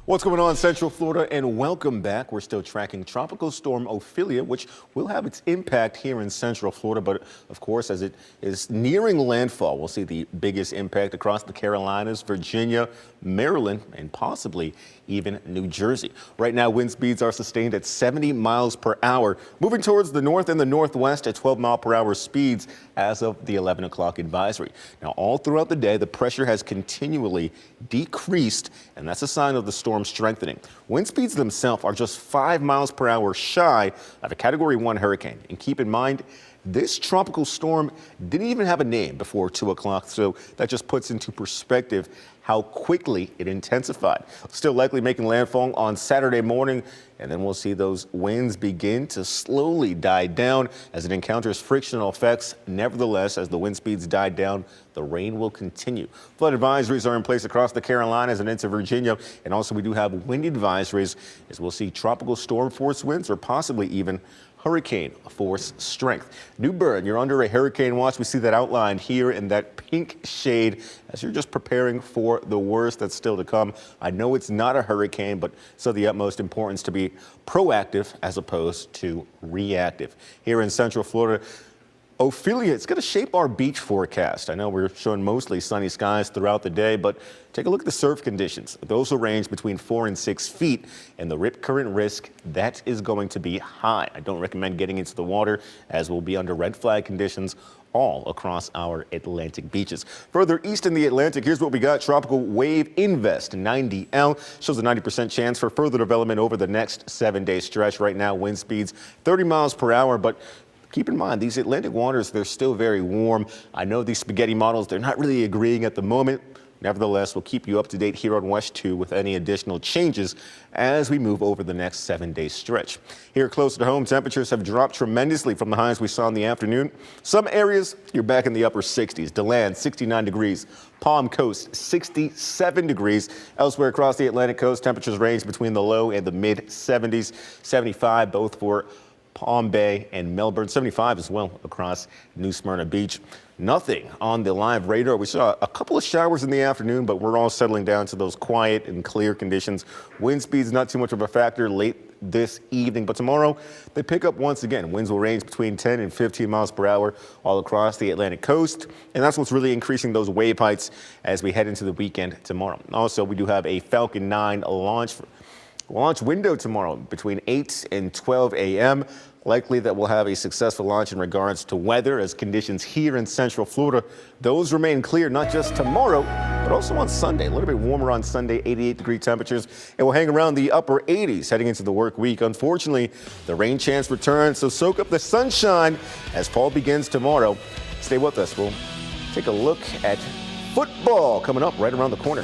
What's going on, Central Florida, and welcome back. We're still tracking Tropical Storm Ophelia, which will have its impact here in Central Florida. But of course, as it is nearing landfall, we'll see the biggest impact across the Carolinas, Virginia, Maryland, and possibly even New Jersey. Right now, wind speeds are sustained at 70 miles per hour, moving towards the north and the northwest at 12-mile-per-hour speeds as of the 11 o'clock advisory. Now, all throughout the day, the pressure has continually decreased, and that's a sign of the storm strengthening. Wind speeds themselves are just 5 miles per hour shy of a Category 1 hurricane. And keep in mind, this tropical storm didn't even have a name before 2 o'clock, so that just puts into perspective how quickly it intensified. Still likely making landfall on Saturday morning, and then we'll see those winds begin to slowly die down as it encounters frictional effects. Nevertheless, as the wind speeds die down, the rain will continue. Flood advisories are in place across the Carolinas and into Virginia, and also we do have wind advisories as we'll see tropical storm force winds or possibly even hurricane force strength. New Bern, you're under a hurricane watch. We see that outlined here in that pink shade as you're just preparing for the worst that's still to come. I know it's not a hurricane, but it's of the utmost importance to be proactive as opposed to reactive. Here in Central Florida, Ophelia, it's going to shape our beach forecast. I know we're showing mostly sunny skies throughout the day, but take a look at the surf conditions. Those will range between 4 and 6 feet, and the rip current risk, that is going to be high. I don't recommend getting into the water as we'll be under red flag conditions all across our Atlantic beaches. Further east in the Atlantic, here's what we got. Tropical wave invest 90L shows a 90% chance for further development over the next 7-day stretch. Right now, wind speeds 30 miles per hour, but keep in mind, these Atlantic waters, they're still very warm. I know these spaghetti models, they're not really agreeing at the moment. Nevertheless, we'll keep you up to date here on WESH 2 with any additional changes as we move over the next 7-day stretch. Here closer to home, temperatures have dropped tremendously from the highs we saw in the afternoon. Some areas, you're back in the upper 60s. DeLand, 69 degrees. Palm Coast, 67 degrees. Elsewhere across the Atlantic coast, temperatures range between the low and the mid 70s. 75 both for Palm Bay and Melbourne, 75 as well across New Smyrna Beach. Nothing on the live radar. We saw a couple of showers in the afternoon, but we're all settling down to those quiet and clear conditions. Wind speeds not too much of a factor late this evening, but tomorrow they pick up once again. Winds will range between 10 and 15 miles per hour all across the Atlantic coast, and that's what's really increasing those wave heights as we head into the weekend tomorrow. Also, we do have a Falcon 9 launch window tomorrow between 8 and 12 a.m. Likely that we'll have a successful launch in regards to weather as conditions here in Central Florida. Those remain clear not just tomorrow, but also on Sunday. A little bit warmer on Sunday, 88-degree temperatures. And we'll hang around the upper 80s heading into the work week. Unfortunately, the rain chance returns, so soak up the sunshine as fall begins tomorrow. Stay with us. We'll take a look at football coming up right around the corner.